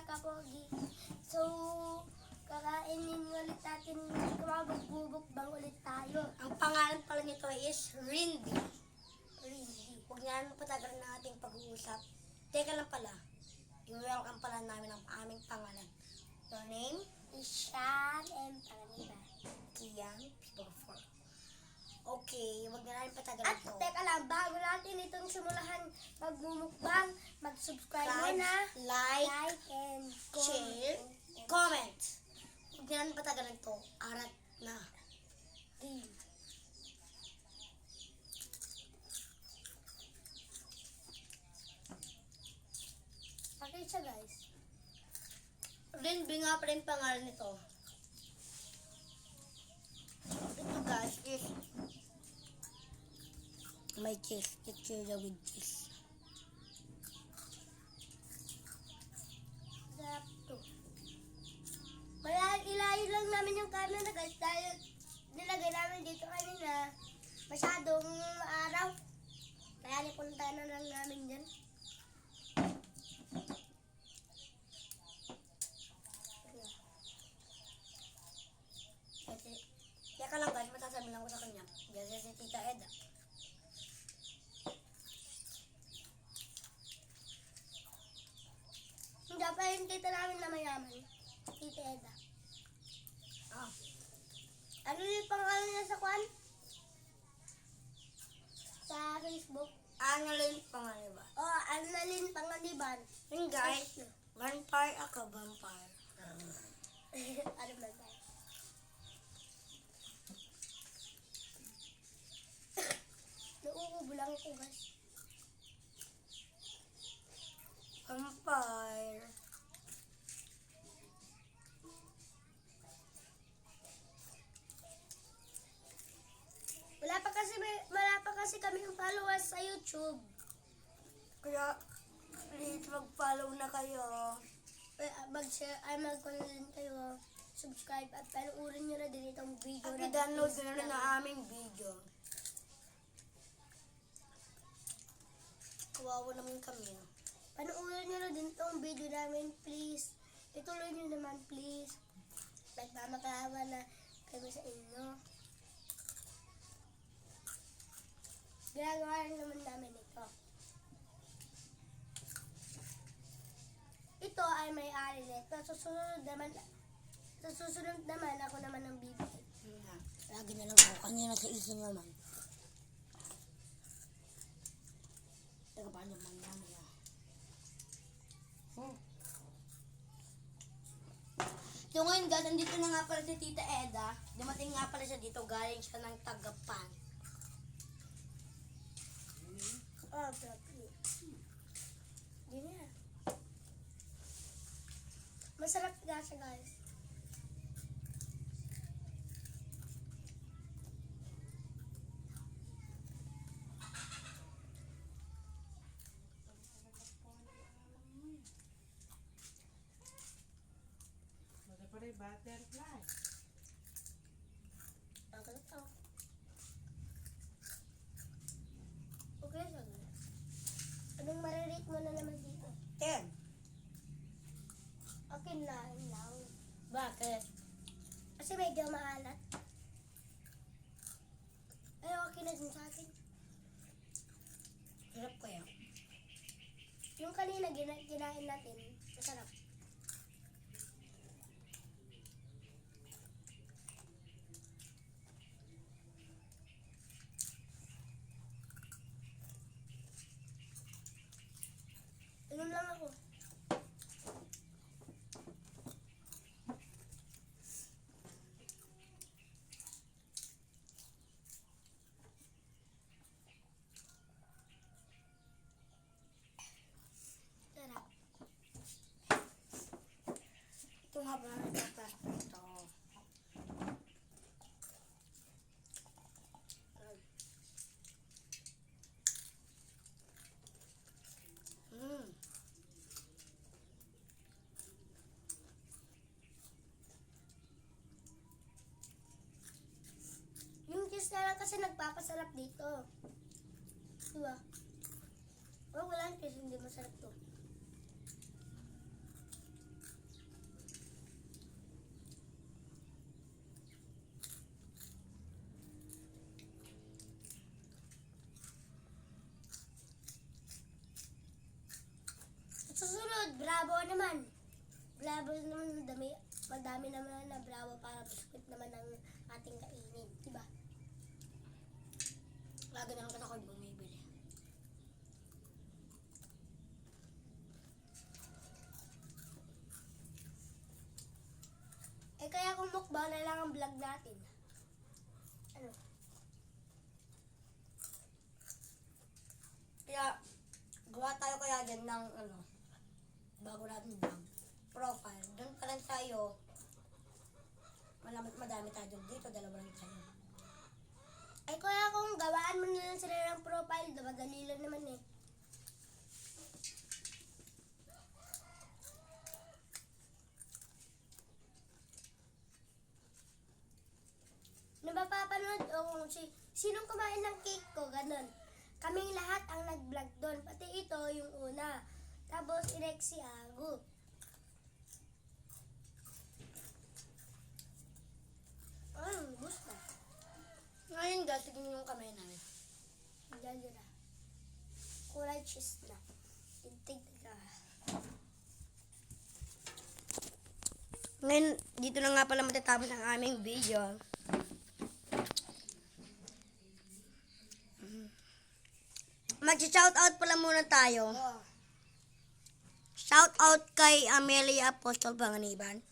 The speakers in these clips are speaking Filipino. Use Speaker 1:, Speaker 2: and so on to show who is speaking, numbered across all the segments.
Speaker 1: mga kapogi. So, kakainin ulit natin, magbubukbang ulit tayo.
Speaker 2: Ang pangalan pala nito is Rindy.
Speaker 1: Rindy.
Speaker 2: Huwag niya namin patagal na ating pag-uusap. Teka lang pala. I-welcome pala namin ang aming pangalan. Your name?
Speaker 1: Ishan and Paniba.
Speaker 2: Kian Pibor. Okay, huwag na namin patagal
Speaker 1: At
Speaker 2: ito.
Speaker 1: teka lang, bago natin itong simulahan magmumukbang, mag-subscribe
Speaker 2: Subscribe,
Speaker 1: muna,
Speaker 2: like,
Speaker 1: and
Speaker 2: share, comment. Huwag na namin patagal ito. Arat na.
Speaker 1: Game. Okay siya guys.
Speaker 2: Rindy nga pala yung pangalan nito. Ito guys is may cheese. Chichirya with cheese.
Speaker 1: Sarap to. Ilayo lang namin yung camera guys dahil nilagay namin dito kanina masyadong araw. Kaya nipunta na lang namin dyan.
Speaker 2: Teka lang guys, masasabi lang ko sa kanya. Kasi si Tita Eda.
Speaker 1: Hindi pa yung tita namin na mayaman. Tita Eda.
Speaker 2: Ah,
Speaker 1: Ano yung pangalan niya sa kwan? Sa Facebook.
Speaker 2: Annalyn pangalan ba?
Speaker 1: Oh, Annalyn Pangaliban.
Speaker 2: Yun guys, vampire ako, vampire.
Speaker 1: Ano ba guys? Nauubo lang ako guys.
Speaker 2: Vampire.
Speaker 1: Wala pa kasi kami yung followers sa YouTube.
Speaker 2: Kaya, please mag-follow na kayo.
Speaker 1: Mag-share, mag-comment din kayo. Subscribe at panoorin nyo na din itong video.
Speaker 2: At i-download nyo na ang aming video. Kawawa naman kami.
Speaker 1: Panoorin nyo na din itong video namin, please. Ituloy nyo naman, please. Nagmamakaawa na kami sa inyo. Ginagawa rin naman namin ito. Ito ay may-ari nito. Sa susunod naman, ako naman ang bibigyan.
Speaker 2: Lagi na lang ako. Kanina sa ising naman. Teka, paano naman namin ah. So ngayon guys, andito na nga pala si Tita Eda. Dumating nga pala siya dito. Galing siya ng Tagapan.
Speaker 1: Oh, grabe. Hindi na. Masarap nga siya, guys.
Speaker 3: Butterfly.
Speaker 1: Okay to. Okay siya, guys. Anong marirate mo na naman dito?
Speaker 2: 10.
Speaker 1: Okay na, lang.
Speaker 2: Bakit?
Speaker 1: Kasi medyo maalat. Ay, okay na din sa akin.
Speaker 2: Hirap kaya.
Speaker 1: Yung kanina kinain natin, masarap. Inom lang ako. Sarap.
Speaker 2: Ito nga ba na ito? Ito.
Speaker 1: Yung cheese na lang kasi nagpapasarap dito. Diba? Oh, wala yung cheese, hindi masarap to. Flavor naman, madami naman na bravo para biskuit naman ang ating kainin. Diba?
Speaker 2: Lagi na lang ako bumibili.
Speaker 1: Eh kaya kung mukbang na lang ang vlog natin. Ano?
Speaker 2: Kaya, gawa tayo kaya dyan ng, bago natin vlog, profile. Doon pa lang tayo, madami tayo doon. Dito, dalawa lang tayo.
Speaker 1: Ay kaya kung gawaan mo na lang sila ng profile, madali lang naman eh. Napapanood o kung sinong kumain ng cake ko, ganun. Kaming lahat ang nag-vlog doon. Pati ito yung una. Tapos si Agu. Gusto.
Speaker 2: Ngayon guys, tignan yung kamay namin.
Speaker 1: Diyan na. Kulay cheese na. Tintig ka.
Speaker 2: Ngayon, dito na nga pala matatapos ang aming video. Mag-shoutout pala muna tayo.
Speaker 1: Oh.
Speaker 2: Shoutout kay Amelia Apostol Panganiban.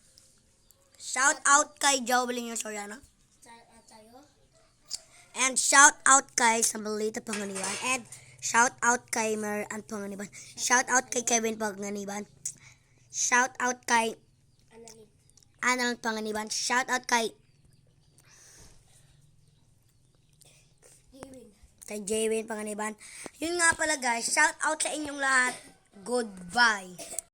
Speaker 2: Shoutout kay Jovelyn Soriano.
Speaker 1: Tayo.
Speaker 2: And shoutout kay Samuelita Panganiban. And shoutout kay Mary Ann Panganiban. Shoutout kay Kevin Panganiban. Shoutout kay Annalyn Panganiban. Shoutout kay Jaywin Panganiban. Yun nga pala guys, shoutout sa inyong lahat. Goodbye.